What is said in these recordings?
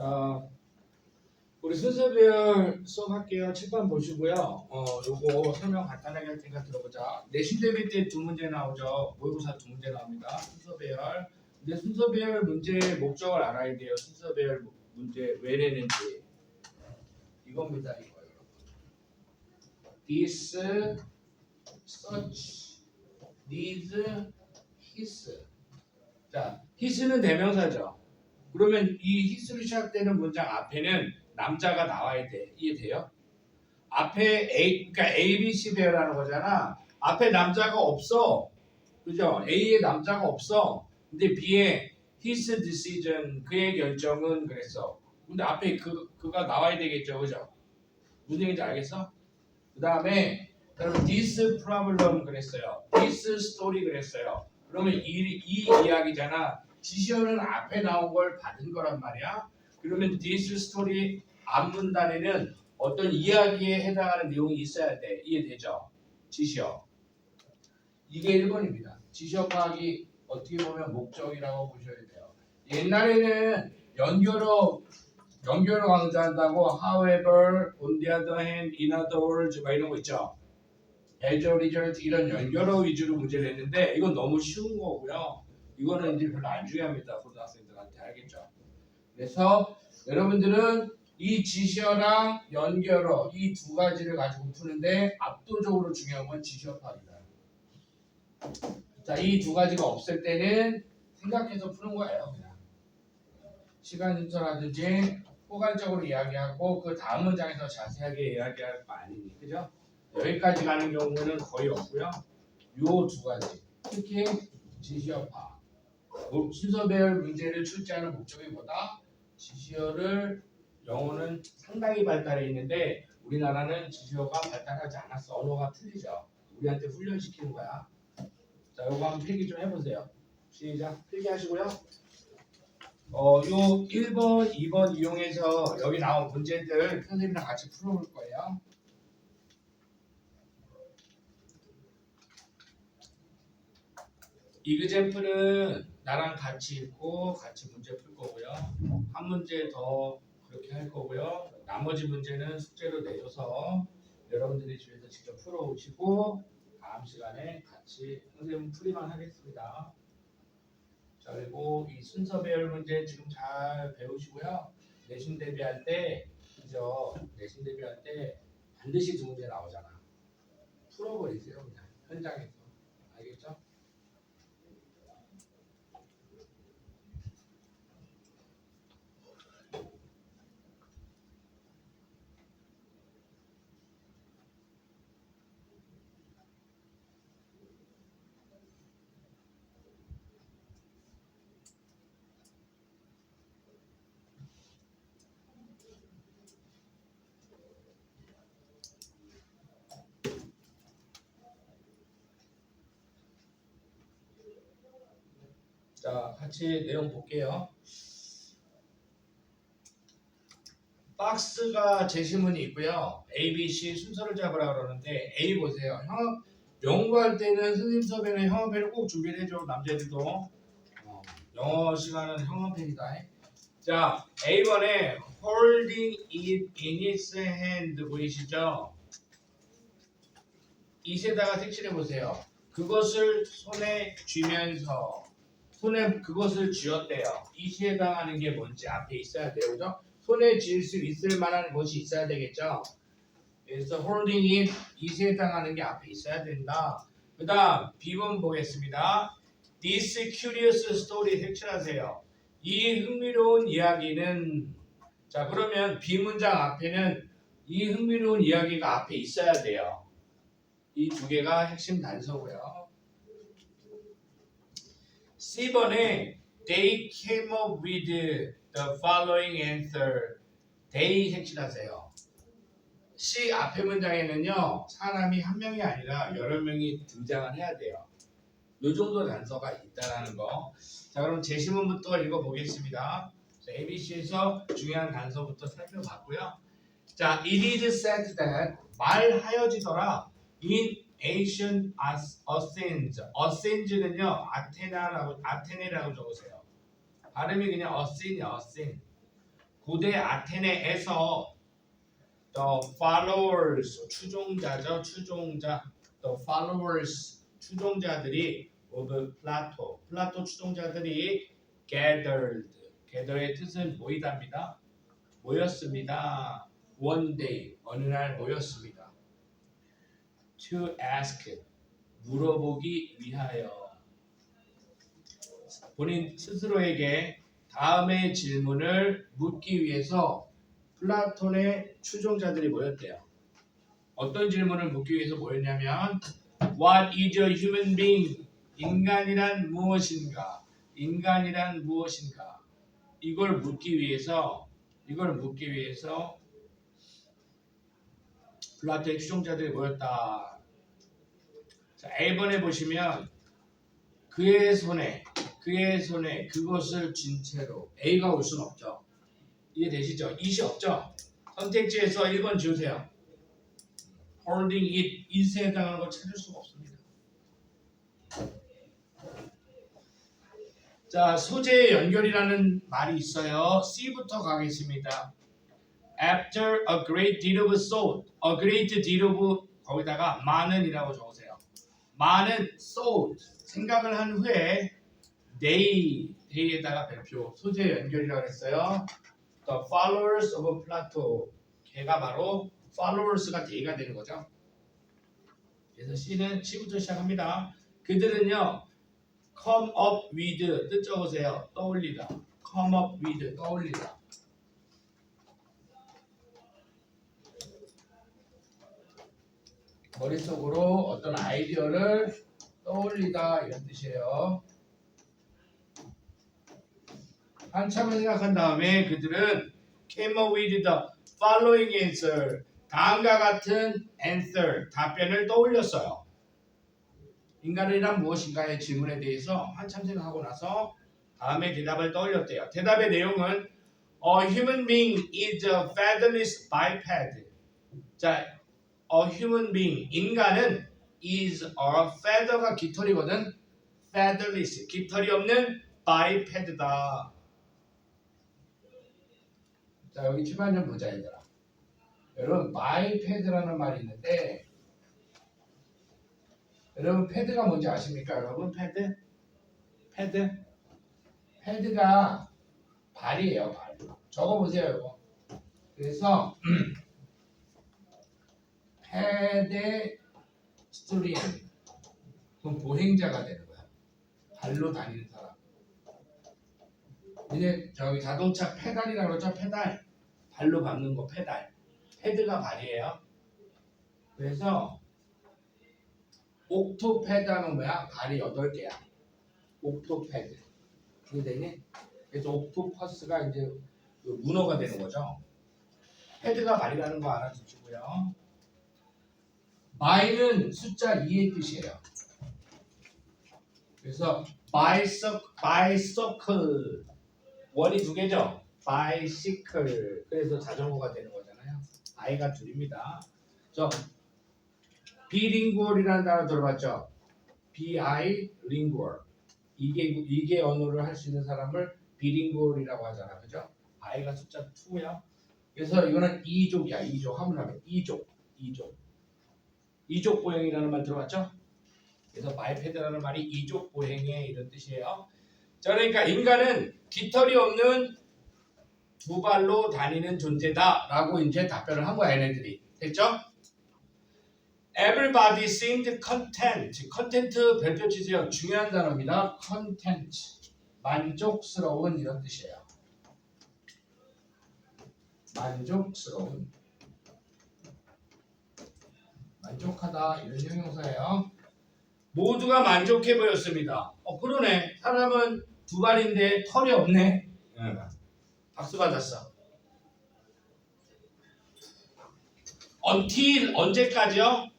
자, 우리 순서별 수업할게요. 칠판 보시고요. 요거 설명 간단하게 할 테니까 들어보자. 내신 대비 때 두 문제 나오죠. 모의고사 두 문제 나옵니다. 순서별. 근데 순서별 문제 목적을 알아야 돼요. 순서별 문제 왜 내는지. 이겁니다. 이거 여러분. This, such, these, his. 자, his는 대명사죠. 그러면 이 his로 시작되는 문장 앞에는 남자가 나와야 돼. 이해돼요? 앞에 그러니까 A, B, C 배열하는 거잖아. 앞에 남자가 없어. 그죠? A에 남자가 없어. 근데 B에 his decision, 그의 결정은 그랬어. 근데 앞에 그가 나와야 되겠죠. 그죠? 무슨 얘기인지 알겠어? 그 다음에 this problem 그랬어요. this story 그랬어요. 그러면 이 이야기잖아. 지시어는 앞에 나온 걸 받은 거란 말이야. 그러면 this story 앞문단에는 어떤 이야기에 해당하는 내용이 있어야 돼. 이해되죠? 지시어. 이게 1번입니다. 지시어 파악이 어떻게 보면 목적이라고 보셔야 돼요. 옛날에는 연결어 강조한다고 however, on the other hand, in other words 막 이런 거 있죠. as a result 이런 연결어 위주로 문제를 냈는데 이건 너무 쉬운 거고요. 이거는 이제 별로 안 중요합니다. 고등학생들한테 알겠죠? 그래서 여러분들은 이 지시어랑 연결어 이 두 가지를 가지고 푸는데 압도적으로 중요한 건 지시어 파악이다. 자, 이 두 가지가 없을 때는 생각해서 푸는 거예요. 그냥 시간 순서라든지 포괄적으로 이야기하고 그 다음 문장에서 자세하게 이야기할 거 아니니, 그죠? 여기까지 가는 경우는 거의 없고요. 요 두 가지, 특히 지시어 파악. 순서 배열 문제를 출제하는 목적이 뭐다? 지시어를 영어는 상당히 발달해 있는데 우리나라는 지시어가 발달하지 않았어. 언어가 틀리죠. 우리한테 훈련시키는 거야. 자, 요거 한번 필기 좀 해보세요. 시작. 필기하시고요. 요 1번, 2번 이용해서 여기 나온 문제들 선생님이랑 같이 풀어볼 거예요. 이그젠플은 나랑 같이 읽고 같이 문제 풀 거고요. 한 문제 더 그렇게 할 거고요. 나머지 문제는 숙제로 내줘서 여러분들이 집에서 직접 풀어오시고 다음 시간에 같이 선생님 풀이만 하겠습니다. 자, 그리고 이 순서 배열 문제 지금 잘 배우시고요. 내신 대비할 때, 그죠? 내신 대비할 때 반드시 두 문제 나오잖아. 풀어버리세요, 그냥 현장에서. 알겠죠? 자, 같이 내용 볼게요. 박스가 제시문이 있고요. A, B, C 순서를 잡으라 그러는데 A 보세요. 영어할 때는 선생님 수업에는 형어펜을 꼭 준비를 해줘. 남자들도. 영어 시간은 형어펜이다. 자, A번에 holding it in its hand 보이시죠? 이에다가 색칠해 보세요. 그것을 손에 쥐면서 손에 그것을 쥐었대요. 이에 해당하는 게 뭔지 앞에 있어야 돼요. 그죠? 손에 쥘 수 있을 만한 것이 있어야 되겠죠. 그래서 holding it 이에 해당하는 게 앞에 있어야 된다. 그 다음 B번 보겠습니다. This curious story 색칠하세요. 이 흥미로운 이야기는 자 그러면 B문장 앞에는 이 흥미로운 이야기가 앞에 있어야 돼요. 이 두 개가 핵심 단서고요. C번에 They came up with the following answer. They 색칠하세요. C 앞에 문장에는요. 사람이 한 명이 아니라 여러 명이 등장을 해야 돼요. 이 정도 단서가 있다라는 거. 자 그럼 제시문부터 읽어보겠습니다. ABC에서 중요한 단서부터 살펴봤고요. 자, it is said that 말하여지더라. In ancient Athens. 아테네라고 적으세요. 발음이 그냥 Athens이야, Athens. 고대 아테네에서 the followers 추종자죠. 추종자 the followers 추종자들이 of 플라토 추종자들이 gather의 뜻은 모이다입니다. 모였습니다. one day 어느 날 모였습니다. to ask 물어보기 위하여 본인 스스로에게 다음의 질문을 묻기 위해서 플라톤의 추종자들이 모였대요. 어떤 질문을 묻기 위해서 모였냐면 What is a human being? 인간이란 무엇인가? 인간이란 무엇인가? 이걸 묻기 위해서 플라토의 추종자들이 모였다. 자, A번에 보시면 그의 손에 그것을 쥔 채로 A가 올 수는 없죠. 이해되시죠? it이 없죠? 선택지에서 1번 지우세요. holding it, it에 해당하는 걸 찾을 수가 없습니다. 자, 소재의 연결이라는 말이 있어요. C부터 가겠습니다. After a great deal of thought, a great deal of 거기다가 많은이라고 적으세요. 많은 thought, 생각을 한 후에 day에다가 별표, 소재 연결이라고 했어요. The followers of Plato, 걔가 바로 followers가 day가 되는 거죠. 그래서 C부터 시작합니다. 그들은요, come up with, 뜻 적으세요. 떠올리다. come up with, 떠올리다. 머릿속으로 어떤 아이디어를 떠올리다 이런 뜻이에요. 한참을 생각한 다음에 그들은 came up with the following answer, 다음과 같은 answer, 답변을 떠올렸어요. 인간이란 무엇인가의 질문에 대해서 한참 생각하고 나서 다음에 대답을 떠올렸대요. 대답의 내용은 A human being is a featherless biped. 자, a human being, 인간은 is a feather가 깃털이거든. featherless, 깃털이 없는 biped다. 자, 여기 출발 좀 보자, 얘들아. 여러분, biped라는 말이 있는데, 여러분, 패드가 뭔지 아십니까, 여러분? 패드가 발이에요, 발. 적어보세요, 이거. 그래서 페데스트리안, 그럼 보행자가 되는 거야. 발로 다니는 사람. 이제 저기 자동차 페달이라고 그러죠, 페달. 발로 밟는 거 페달. 패드가 발이에요. 그래서 옥토패드 하면 뭐야? 발이 8개야. 옥토패드. 이해되니? 그래서 옥토퍼스가 이제 문어가 되는 거죠. 패드가 발이라는 거 알아두시고요. my는 숫자 2의 뜻이에요. 그래서 bicycle 원이 2개죠. bicycle 그래서 자전거가 되는 거잖아요. i가 둘입니다. 저 비링구얼이라는 단어 들어봤죠? bilingual 이게 언어를 할 수 있는 사람을 비링구얼이라고 하잖아, 그죠? i가 숫자 2야. 그래서 이거는 이족이야. 이족 하면 이족 보행이라는 말 들어봤죠? 그래서 바이패드라는 말이 이족 보행의 이런 뜻이에요. 자, 그러니까 인간은 깃털이 없는 두 발로 다니는 존재다라고 이제 답변을 한 거야, 얘네들이. 됐죠? Everybody seemed content. content 별표 치세요. 중요한 단어입니다. content. 만족스러운 이런 뜻이에요. 만족스러운. 만족하다 이런 형용사예요. 모두가 만족해 보였습니다. 그러네. 사람은 두 발인데 털이 없네. 박수 받았어. Until 언제까지요?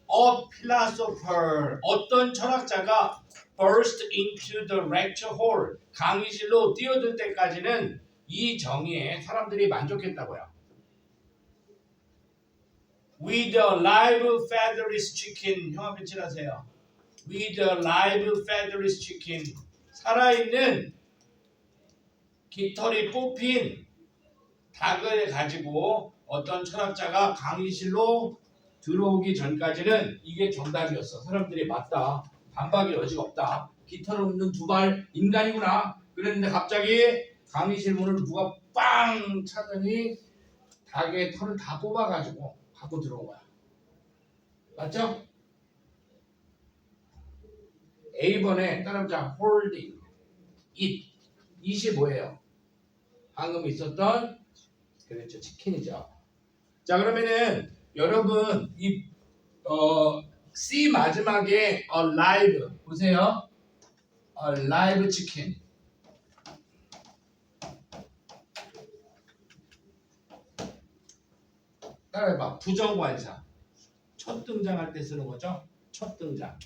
A philosopher 어떤 철학자가 burst into the lecture hall 강의실로 뛰어들 때까지는 이 정의에 사람들이 만족했다고요. With a live featherless chicken 형아 배치하세요. With a live featherless chicken 살아있는 깃털이 뽑힌 닭을 가지고 어떤 철학자가 강의실로 들어오기 전까지는 이게 정답이었어. 사람들이 맞다. 반박의 여지가 없다. 깃털 없는 두 발 인간이구나. 그랬는데 갑자기 강의실 문을 누가 빵 차더니 닭의 털을 다 뽑아가지고 갖고 들어온 거야. 맞죠? A번에 따라붙자 holding it. it이 뭐예요? 방금 있었던 그렇죠. 치킨이죠. 자 그러면은 여러분 이 C 마지막에 alive 보세요. alive 치킨. 따라해봐. 부정관사. 첫 등장할 때 쓰는 거죠. 첫 등장.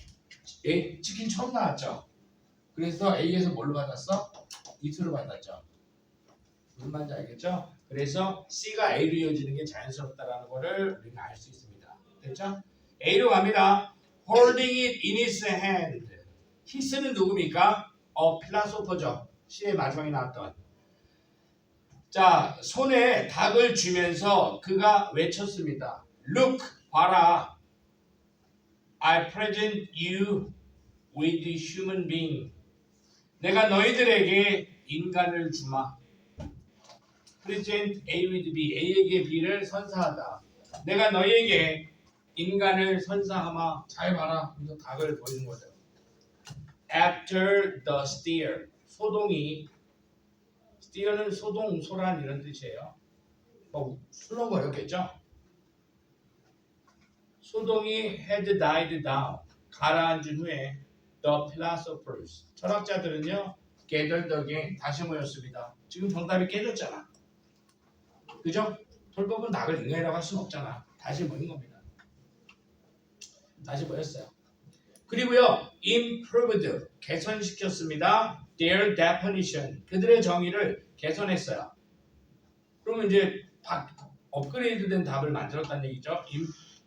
치킨 처음 나왔죠. 그래서 A에서 뭘로 받았어? it로 받았죠. 무슨 말인지 알겠죠? 그래서 C가 A로 이어지는 게 자연스럽다라는 거를 우리가 알 수 있습니다. 됐죠? A로 갑니다. Holding it in his hand. his는 누굽니까? 필라소퍼죠. C의 마지막에 나왔던. 자, 손에 닭을 쥐면서 그가 외쳤습니다. Look, 봐라. I present you with the human being. 내가 너희들에게 인간을 주마. Present A with B. A에게 B를 선사하다. 내가 너희에게 인간을 선사하마. 잘 봐라. 그래서 닭을 보이는 거죠. After the steer. 소동이 steer는 소동, 소란 이런 뜻이에요. 술렁거렸겠죠? 소동이 had died down. 가라앉은 후에 the philosophers. 철학자들은요. gathered again. 다시 모였습니다. 지금 정답이 깨졌잖아. 그죠? 돌법은 닭을 인간이라고 할 수는 없잖아. 다시 모인 겁니다. 다시 모였어요. 그리고요. improved. 개선시켰습니다. their definition. 그들의 정의를 개선했어요. 그러면 이제 업그레이드된 답을 만들었다는 얘기죠.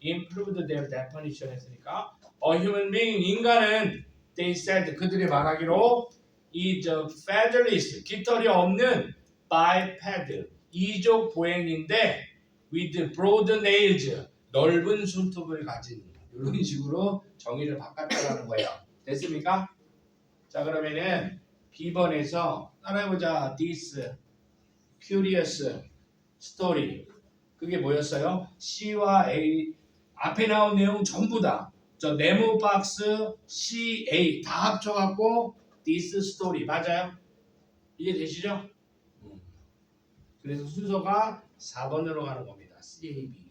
improved their definition 했으니까 a human being. 인간은 they said. 그들이 말하기로 is a featherless. 깃털이 없는 biped. 이족 보행인데 with broad nails. 넓은 손톱을 가진 이런 식으로 정의를 바꿨다는 거예요. 됐습니까? 자 그러면은 B번에서 따라해보자. This curious story. 그게 뭐였어요? C와 A 앞에 나온 내용 전부 다 저 네모 박스 C, A 다 합쳐갖고 this story 맞아요? 이해되시죠? 그래서 순서가 4번으로 가는 겁니다. C, A, B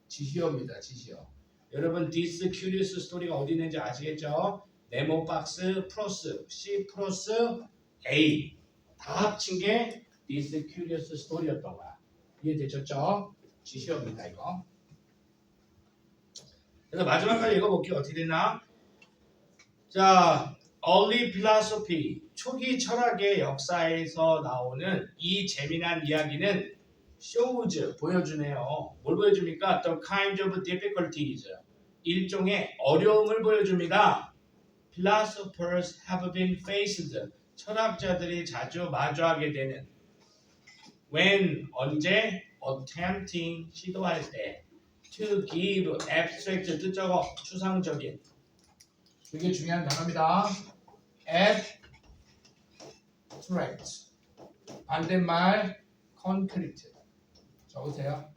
지시어입니다. 지시어. 여러분 this curious story가 어디 있는지 아시겠죠? 네모 박스 플러스 C 플러스 A 다 합친 게 this curious story였던 거야. 이해되셨죠? 지시어입니다. 이거. 그래서 마지막까지 읽어볼게요. 어떻게 되나? 자, early philosophy 초기 철학의 역사에서 나오는 이 재미난 이야기는 shows 보여주네요. 뭘 보여줍니까? The kinds of difficulties 일종의 어려움을 보여줍니다. Philosophers have been faced 철학자들이 자주 마주하게 되는 when 언제 attempting 시도할 때 to give abstract 뜻적어 추상적인 되게 중요한 단어입니다. abstract 반대말 concrete 적으세요.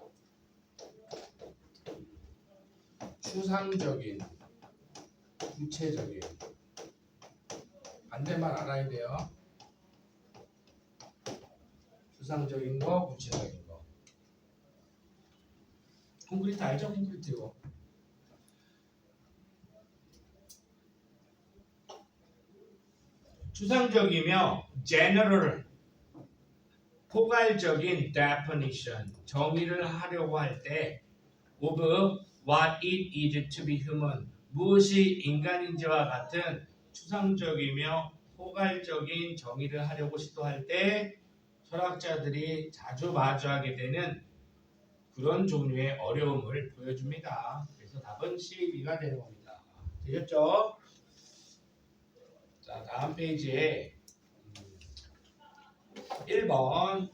추상적인 구체적인 반대말 알아야 돼요. 추상적인 거 구체적인 거. 콘크리트 알죠? 콘크리트 이거. 추상적이며 general 포괄적인 definition 정의를 하려고 할 때 of what it is to be human 무엇이 인간인지와 같은 추상적이며 포괄적인 정의를 하려고 시도할 때 철학자들이 자주 마주하게 되는 그런 종류의 어려움을 보여줍니다. 그래서 답은 C, B가 되는 겁니다. 되셨죠? 자, 다음 페이지에 1번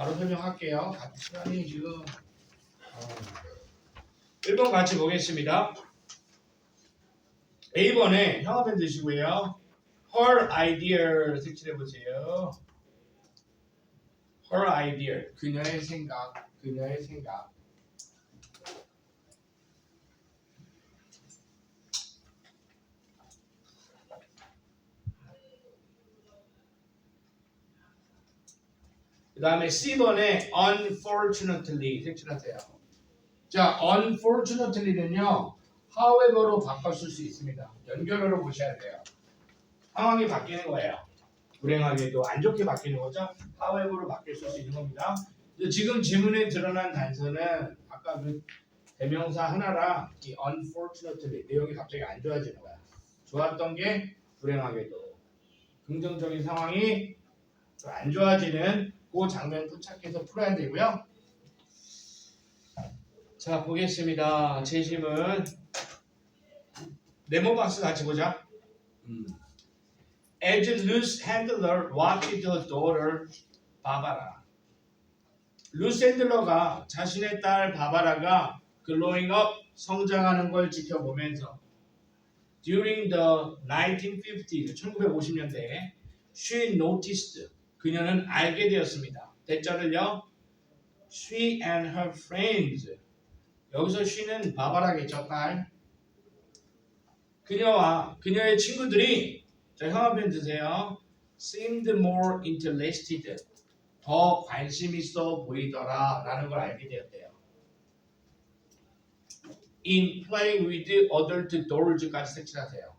바로 설명할게요. 같은 시간이 지금 1번 같이 보겠습니다. A번에 형아펜 드시고요. Her idea 색칠해 보세요. Her idea. 그녀의 생각. 그녀의 생각. 그 다음에 C번에 unfortunately 색칠하세요. 자, unfortunately는요. however로 바꿨을 수 있습니다. 연결어로 보셔야 돼요. 상황이 바뀌는 거예요. 불행하게도 안 좋게 바뀌는 거죠. however로 바뀔 수 있는 겁니다. 지금 지문에 드러난 단서는 아까 그 대명사 하나랑 이 unfortunately 내용이 갑자기 안 좋아지는 거야. 좋았던 게 불행하게도 긍정적인 상황이 안 좋아지는 그 장면 포착해서 풀어야 되고요. 자, 보겠습니다. 제심은 네모박스 같이 보자. As Luce handler watched the daughter Barbara. 루스 핸들러가 자신의 딸 바바라가 growing up 성장하는 걸 지켜보면서 during the 1950s 1950년대에 she noticed 그녀는 알게 되었습니다. 대절을요. She and her friends 여기서 she는 바바라겠죠. 딸. 그녀와 그녀의 친구들이 자 형아펜 드세요. seemed more interested 더 관심 있어 보이더라 라는 걸 알게 되었대요. In playing with adult dolls까지 색칠하세요.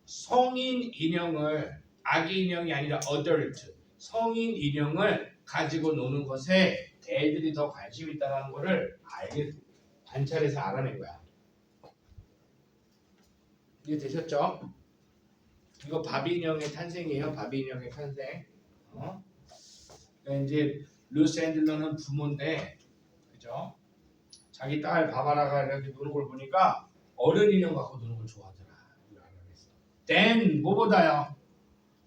성인 인형을 아기 인형이 아니라 adult 성인 인형을 가지고 노는 것에 애들이 더 관심 있다는 것을 관찰해서 알아낸 거야. 이해 되셨죠? 이거 바비 인형의 탄생이에요. 바비 인형의 탄생. 그러니까 이제 루스 핸들러는 부모인데, 그죠? 자기 딸 바바라가 이렇게 노는 걸 보니까 어른 인형 갖고 노는 걸 좋아하더라. Then 뭐보다요?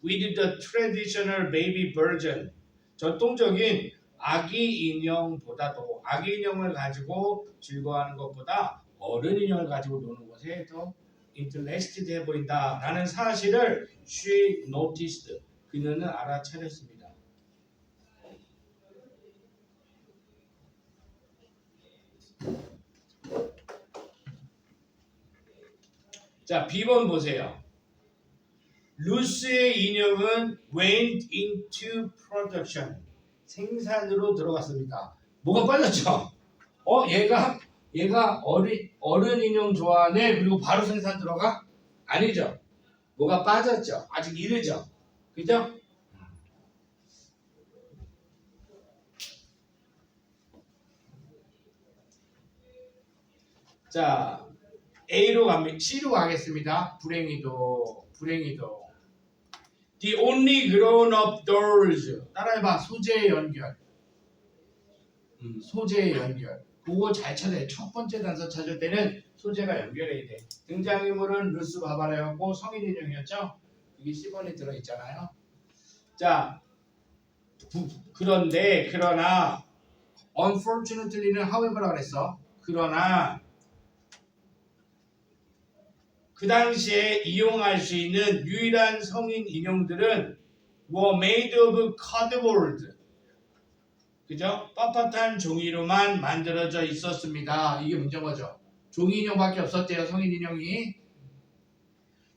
With the traditional baby version 전통적인 아기 인형보다도 아기 인형을 가지고 즐거워하는 것보다 어른 인형을 가지고 노는 것에 더 interested 해 보인다라는 사실을 she noticed 그녀는 알아차렸습니다. 자, B번 보세요. 루스의 인형은 went into production. 생산으로 들어갔습니다. 뭐가 빠졌죠? 얘가 어른 인형 좋아하네. 그리고 바로 생산 들어가? 아니죠. 뭐가 빠졌죠. 아직 이르죠. 그죠? 자, A로 갑니다. C로 가겠습니다. 불행히도. The only grown-up dolls. 따라해봐. 소재의 연결. 소재의 연결. 그거 잘 찾아야 돼. 첫 번째 단서 찾을 때는 소재가 연결해야 돼. 등장인물은 루스 바바라였고 성인 인형이었죠. 이게 10번에 들어있잖아요. 자, 그러나 unfortunately는 however라고 그랬어. 그러나 그 당시에 이용할 수 있는 유일한 성인 인형들은 were made of cardboard. 그죠? 빳빳한 종이로만 만들어져 있었습니다. 이게 문제인 거죠. 종이 인형밖에 없었대요. 성인 인형이.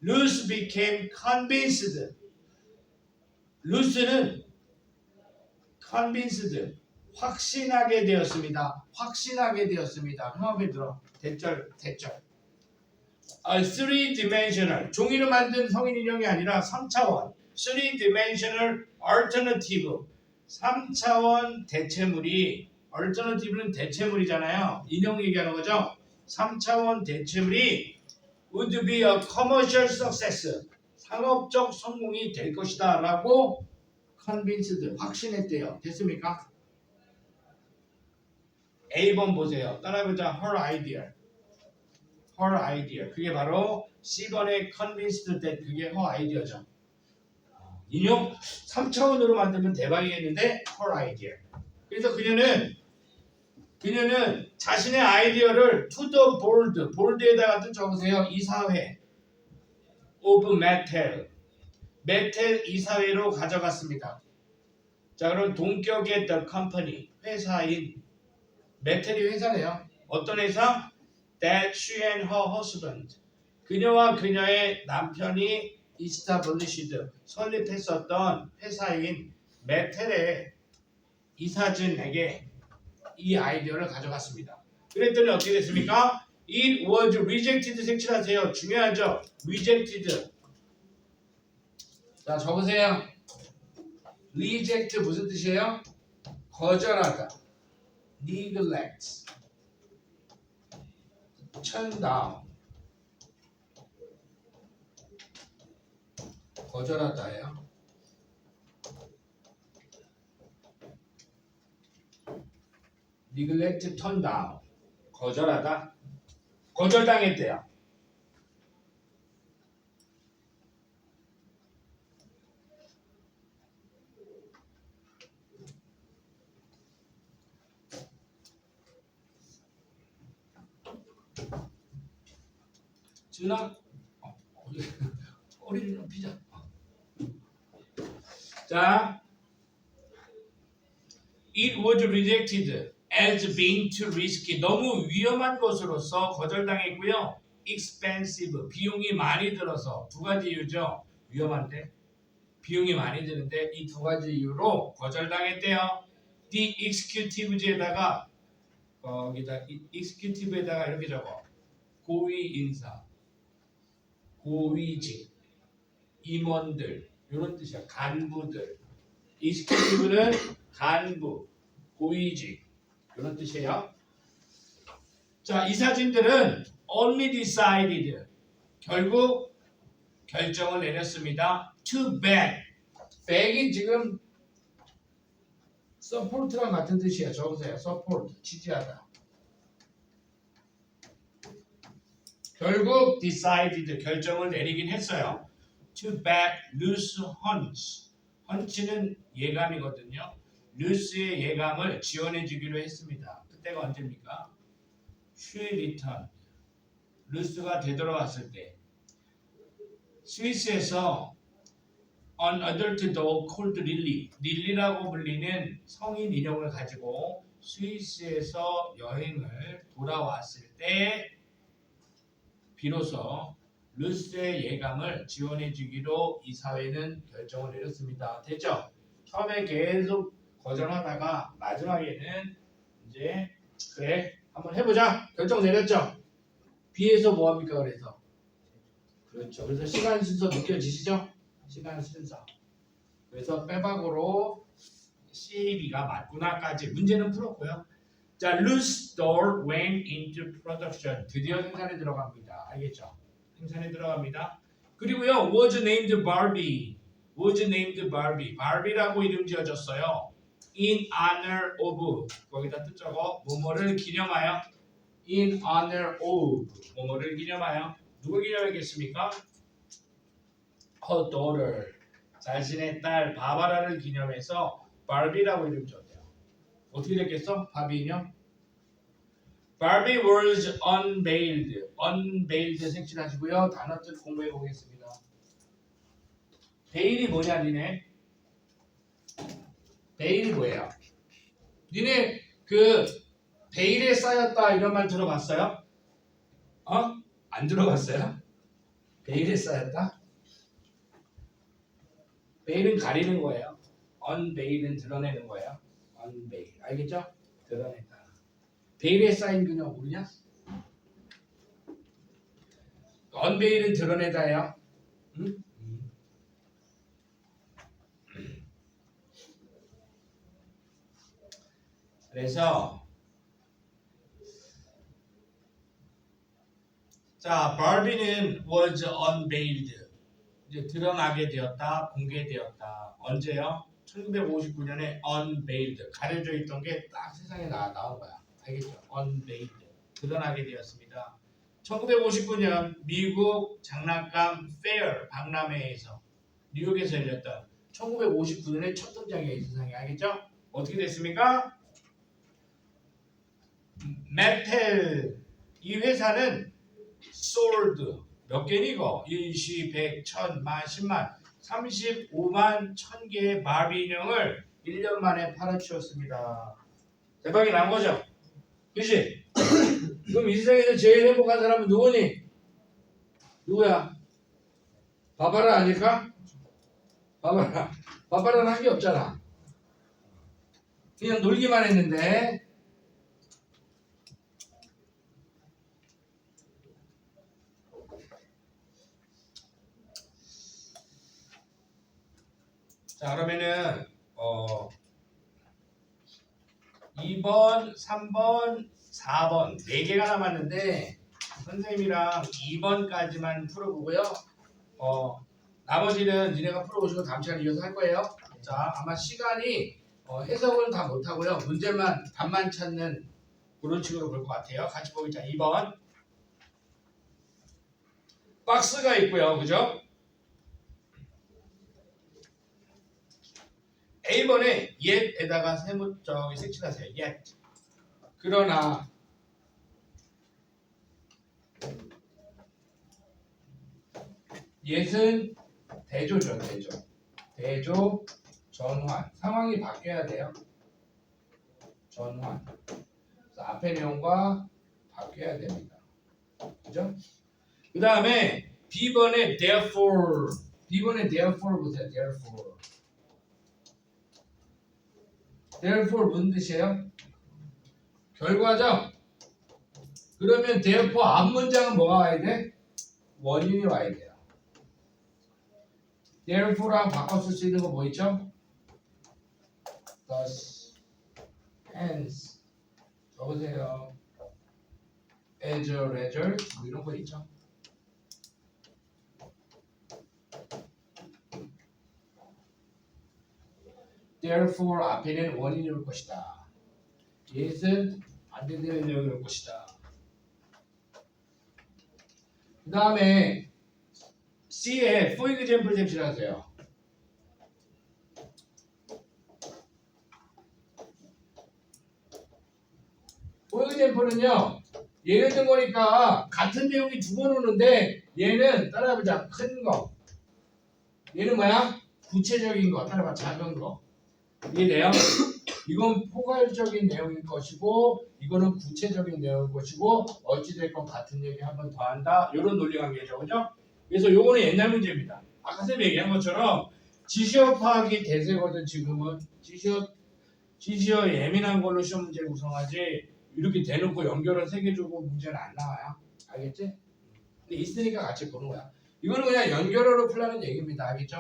Luce became convinced. 루스는 convinced. 확신하게 되었습니다. 형합에 들어. 대절. A three-dimensional. 종이로 만든 성인 인형이 아니라 3차원. three-dimensional alternative. 3차원 대체물이 alternative는 대체물이잖아요. 인형 얘기하는 거죠. 3차원 대체물이 would be a commercial success. 상업적 성공이 될 것이다 라고 convinced 확신했대요. 됐습니까? A번 보세요. 따라해보자. her idea. 그게 바로 C번의 convinced that 그게 her idea죠. 인용 3차원으로 만들면 대박이겠는데 her idea. 그래서 그녀는 자신의 아이디어를 to the board, 보드에다가 또 적으세요. 이사회 of 메텔 이사회로 가져갔습니다. 자, 그럼 동격의 the company, 회사인 메텔이 회사네요. 어떤 회사? That she and her husband, 그녀와 그녀의 남편이 established, 설립했었던 회사인 메텔의 이사진에게 이 아이디어를 가져갔습니다. 그랬더니 어떻게 됐습니까? It was rejected. 색칠하세요. 중요하죠? rejected. 자, 적으세요. reject 무슨 뜻이에요? 거절하다. neglect. turn down. 거절하다예요. neglect, turn down. 거절하다. 거절당했대요. 준아? 어린이는 피자. 자, it was rejected as being too risky. 너무 위험한 것으로서 거절당했고요. expensive. 비용이 많이 들어서 두 가지 이유죠. 위험한데 비용이 많이 드는데 이 두 가지 이유로 거절당했대요. The executive에다가 거기다 executive에다가 이렇게 적어. 고위 인사, 고위직, 임원들 이런 뜻이야. 간부들. executive는 간부, 고위직 이런 뜻이에요. 자, 이 사진들은 only decided, 결국 결정을 내렸습니다. to beg. beg이 지금 support랑 같은 뜻이야. 적으세요. support, 지지하다. 결국 decided, 결정을 내리긴 했어요. to beg Ruth Hunch. 헌치는 예감이거든요. 루스의 예감을 지원해 주기로 했습니다. 그때가 언제입니까? She returned. 루스가 되돌아왔을 때 스위스에서 an adult dog called Lily, 릴리라고 불리는 성인 인형을 가지고 스위스에서 여행을 돌아왔을 때 비로소 루스의 예감을 지원해 주기로 이 사회는 결정을 내렸습니다. 됐죠? 처음에 계속 거절하다가 마지막에는 이제 그래 한번 해보자 결정 내렸죠. B에서 뭐합니까? 그래서 그렇죠. 그래서 시간 순서 느껴지시죠? 시간 순서. 그래서 빼박으로 C, B가 맞구나까지 문제는 풀었고요. 자, Loose Door went into production. 드디어 생산에 들어갑니다. 알겠죠? 생산에 들어갑니다. 그리고요, was named Barbie. was named Barbie. Barbie라고 이름 지어졌어요. In honor of. 거기다 뜻 적어. 뭐뭐를 기념하여. In honor of. 뭐뭐를 기념하여. 누굴 기념하겠습니까? Her daughter. 자신의 딸 바바라를 기념해서 바비라고 이름 지었대요. 어떻게 됐겠어? 바비 인형? Barbie was unveiled. unveiled 색칠하시고요. 단어 뜻 공부해 보겠습니다. 베일이 뭐냐 니네? 베일이 뭐예요? 니네 그 베일에 쌓였다 이런 말 들어봤어요? 안 들어봤어요? 베일에 쌓였다? 베일은 가리는 거예요. unveil은 드러내는 거예요. unveil. 알겠죠? 드러냈다. 베일에 쌓인 그녀 모르냐? unveil은 드러내다예요. 응? 그래서 자, 바비는 was unveiled. 이제 드러나게 되었다, 공개되었다. 언제요? 1959년에 unveiled. 가려져 있던 게 딱 세상에 나온 거야. 알겠죠? unveiled. 드러나게 되었습니다. 1959년 미국 장난감 페어 박람회에서 뉴욕에서 열렸던 1959년에 첫 등장해 이 세상에. 알겠죠? 어떻게 됐습니까? 메텔. 이 회사는 sold 몇 개니 이거? 20, 100, 1000, 10,000, 10만 35만 1000개의 바비 인형을 1년 만에 팔아치웠습니다. 대박이 난 거죠? 그치? 그럼 이 세상에서 제일 행복한 사람은 누구니? 누구야? 바바라 아닐까? 바바라. 바바라는 한 게 없잖아. 그냥 놀기만 했는데. 자, 그러면은 2번, 3번, 4번 4개가 남았는데 선생님이랑 2번까지만 풀어보고요. 나머지는 니네가 풀어보시고 다음 시간에 이어서 할 거예요. 자, 아마 시간이 해석은 다 못하고요. 문제만 답만 찾는 그런 식으로 볼 것 같아요. 같이 보겠자 2번 박스가 있고요. 그죠? A번에 yet에다가 세무적이 색칠하세요. yet. 그러나 yet은 대조죠. 대조 전환. 상황이 바뀌어야 돼요. 전환. 그래서 앞에 내용과 바뀌어야 됩니다. 그죠? 그 다음에 B번에 therefore. B번에 therefore 보세요. therefore 무슨 뜻이에요? 결과죠? 그러면 therefore 앞문장은 뭐가 와야 돼? 원인이 와야 돼요. therefore랑 바꿔 쓸 수 있는 거 뭐 있죠? thus, hence 적으세요. as a result 뭐 이런 거 있죠? therefore 앞에는 원인이 올 것이다. yet은 반대되는 내용이 올 것이다. 그 다음에 C에 for example 색칠하세요. for example는요. 예를 든 거니까 같은 내용이 두 번 오는데 얘는 따라해보자. 큰 거. 얘는 뭐야? 구체적인 거. 따라봐. 작은 거. 이해돼요? 이건 포괄적인 내용일 것이고 이거는 구체적인 내용일 것이고 어찌됐건 같은 얘기 한 번 더 한다. 이런 논리 관계죠. 그죠? 그래서 요거는 옛날 문제입니다. 아까 선생님이 얘기한 것처럼 지시어 파악이 대세거든. 지금은 지시어 예민한 걸로 시험 문제 구성하지 이렇게 대놓고 연결을 새겨주고 문제는 안 나와요. 알겠지? 근데 있으니까 같이 보는 거야. 이거는 그냥 연결어로 풀라는 얘기입니다. 알겠죠?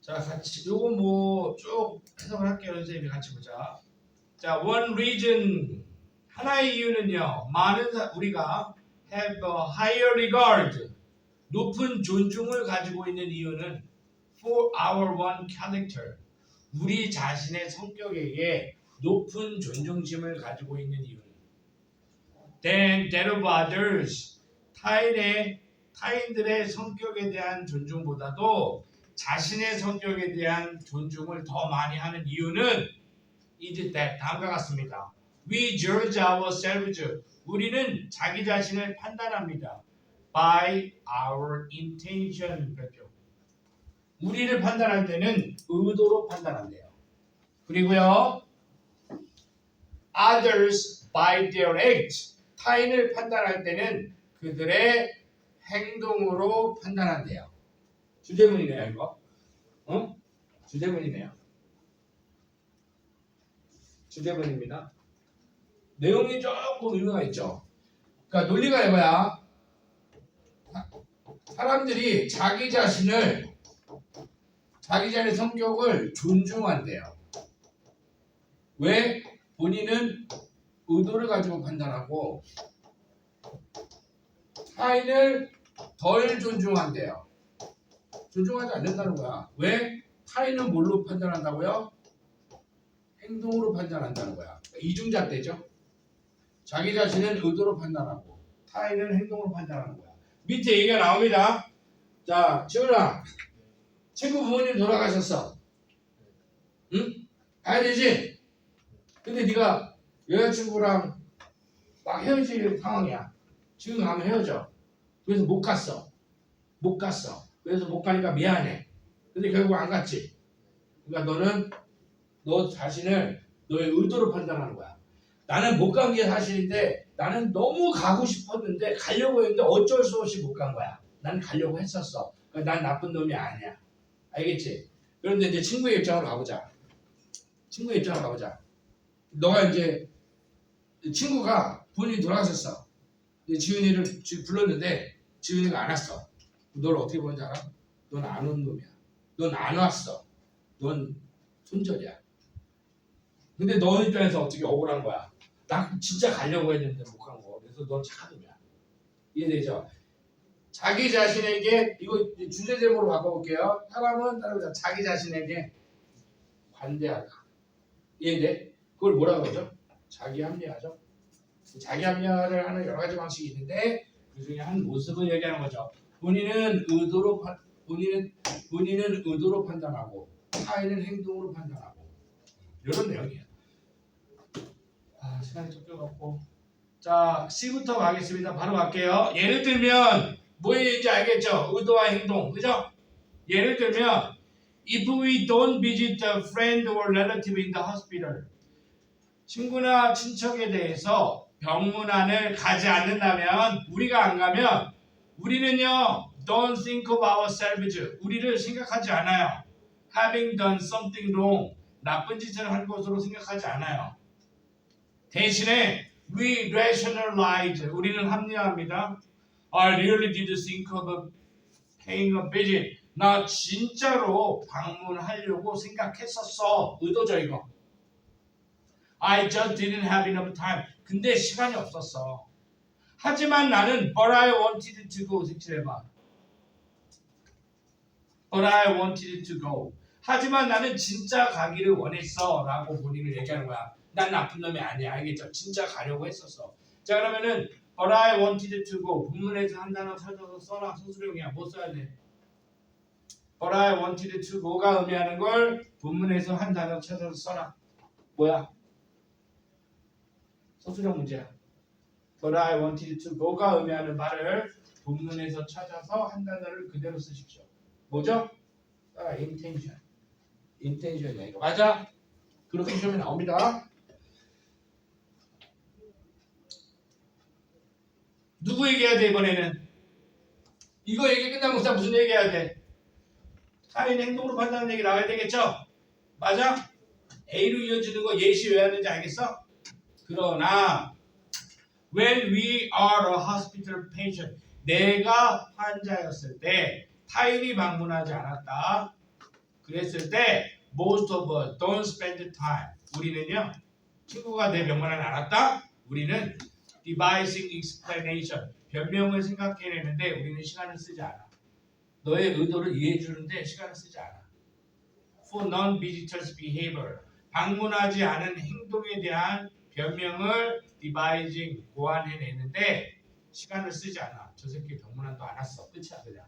자, 같이 요거 뭐 쭉 해석을 할게요. 선생님이 같이 보자. 자, one reason 하나의 이유는요. 우리가 have a higher regard 높은 존중을 가지고 있는 이유는 for our one character 우리 자신의 성격에게 높은 존중심을 가지고 있는 이유는 than that of others 타인들의 성격에 대한 존중보다도 자신의 성격에 대한 존중을 더 많이 하는 이유는 is that 다음과 같습니다. We judge ourselves. 우리는 자기 자신을 판단합니다. By our intention. 그렇죠? 우리를 판단할 때는 의도로 판단한대요. 그리고요. Others by their act. 타인을 판단할 때는 그들의 행동으로 판단한대요. 주제문이네요, 이거. 주제문이네요. 주제문입니다. 내용이 조금 의미가 있죠. 그러니까 논리가 이거야. 사람들이 자기 자신의 성격을 존중한대요. 왜? 본인은 의도를 가지고 판단하고 타인을 덜 존중한대요. 존중하지 않는다는 거야. 왜? 타인은 뭘로 판단한다고요? 행동으로 판단한다는 거야. 이중잣대죠. 자기 자신은 의도로 판단하고 타인을 행동으로 판단하는 거야. 밑에 얘기가 나옵니다. 자, 지훈아, 친구 부모님 돌아가셨어. 응? 가야 되지? 근데 네가 여자친구랑 막 헤어질 상황이야. 지금 가면 헤어져. 그래서 못 갔어. 그래서 못 가니까 미안해. 근데 결국 안 갔지. 그러니까 너는 너 자신을 너의 의도로 판단하는 거야. 나는 못 간 게 사실인데 나는 너무 가고 싶었는데 가려고 했는데 어쩔 수 없이 못 간 거야. 난 가려고 했었어. 그러니까 난 나쁜 놈이 아니야. 알겠지? 그런데 이제 친구의 입장으로 가보자. 너가 이제 친구가 본인이 돌아가셨어. 지훈이를 불렀는데 지훈이가 안 왔어. 너를 어떻게 보는지 알아? 넌 안 온 놈이야. 넌 안 왔어. 넌 손절이야. 근데 너 입장에서 어떻게 억울한 거야? 나 진짜 가려고 했는데 못 간 거. 그래서 넌 착한 놈이야. 이해되죠? 자기 자신에게 이거 주제 제목으로 바꿔볼게요. 사람은 따라보자. 자기 자신에게 관대하다. 이해돼? 그걸 뭐라고 하죠? 자기 합리화죠. 자기 합리화를 하는 여러 가지 방식이 있는데 그 중에 한 모습을 얘기하는 거죠. 본인은 의도로 판단하고 타인은 행동으로 판단하고 이런 내용이에요. 시간이 쫓겨갖고 자 C부터 가겠습니다. 바로 갈게요. 예를 들면 뭐인지 알겠죠? 의도와 행동, 그죠? 예를 들면 If we don't visit a friend or relative in the hospital, 친구나 친척에 대해서 병문안을 가지 않는다면, 우리가 안 가면 우리는요 don't think of ourselves, 우리를 생각하지 않아요. having done something wrong, 나쁜 짓을 한 것으로 생각하지 않아요. 대신에 we rationalize, 우리는 합리화합니다. I really did think of paying a visit, 나 진짜로 방문하려고 생각했었어. 의도죠 이거. I just didn't have enough time, 근데 시간이 없었어. 하지만 나는 but I wanted to go, 색칠해봐. But I wanted to go, 하지만 나는 진짜 가기를 원했어 라고 본인을 얘기하는 거야. 난 나쁜 놈이 아니야. 알겠죠? 진짜 가려고 했었어. 자 그러면은 but I wanted to go, 본문에서 한 단어 찾아서 써라. 서술형이야. 뭐 써야 돼? but I wanted to go가 의미하는 걸 본문에서 한 단어 찾아서 써라. 뭐야? 서술형 문제야. but I wanted to go가 의미하는 말을 본문에서 찾아서 한 단어를 그대로 쓰십시오. 뭐죠? intention이야. 이거 맞아? 그렇게 시험에 나옵니다. 누구 얘기해야 돼 이번에는? 이거 얘기 끝나면 다 무슨 얘기해야 돼? 타인 행동으로 판단하는 얘기 나와야 되겠죠? 맞아? A로 이어지는 거 예시 왜 하는지 알겠어? 그러나 when we are a hospital patient, 내가 환자였을 때 타인이 방문하지 않았다. 그랬을 때 most of us don't spend time, 우리는요 친구가 내 병문안을 안 왔다. 우리는 devising explanation, 변명을 생각해내는데 우리는 시간을 쓰지 않아. 너의 의도를 이해해 주는데 시간을 쓰지 않아. For non-visitors behavior, 방문하지 않은 행동에 대한 변명을 devising, 고안해내는데 시간을 쓰지 않아. 저 새끼 병문안도 안 왔어. 끝이야 그냥.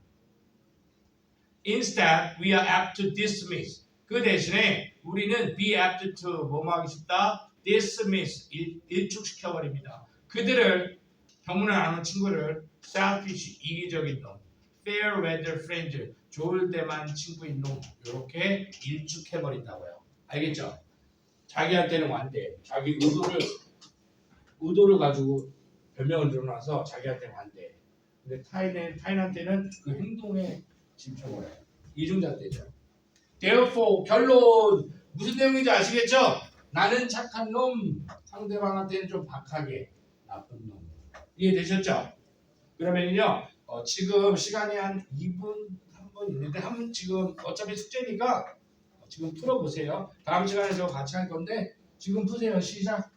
Instead, we are apt to dismiss, 그 대신에 우리는 be apt to 뭐뭐 하기 쉽다? dismiss, 일축시켜버립니다. 그들을, 병문안 안 온 친구를 selfish, 이기적인 놈, fair weather friends, 좋을 때만 친구인 놈, 이렇게 일축해버린다고요. 알겠죠? 자기한테는 완대, 자기 의도를 가지고 변명을 드러나서 자기한테 완대. 근데 타인한테는 그 행동에 집중을 해요. 이중잣대죠. Therefore, 결론 무슨 내용인지 아시겠죠? 나는 착한 놈, 상대방한테는 좀 박하게 나쁜 놈. 이해되셨죠? 그러면요 지금 시간이 한 2분, 3분 있는데 한번 지금 어차피 숙제니까 지금 풀어보세요. 다음 시간에 저 같이 할 건데 지금 푸세요. 시작.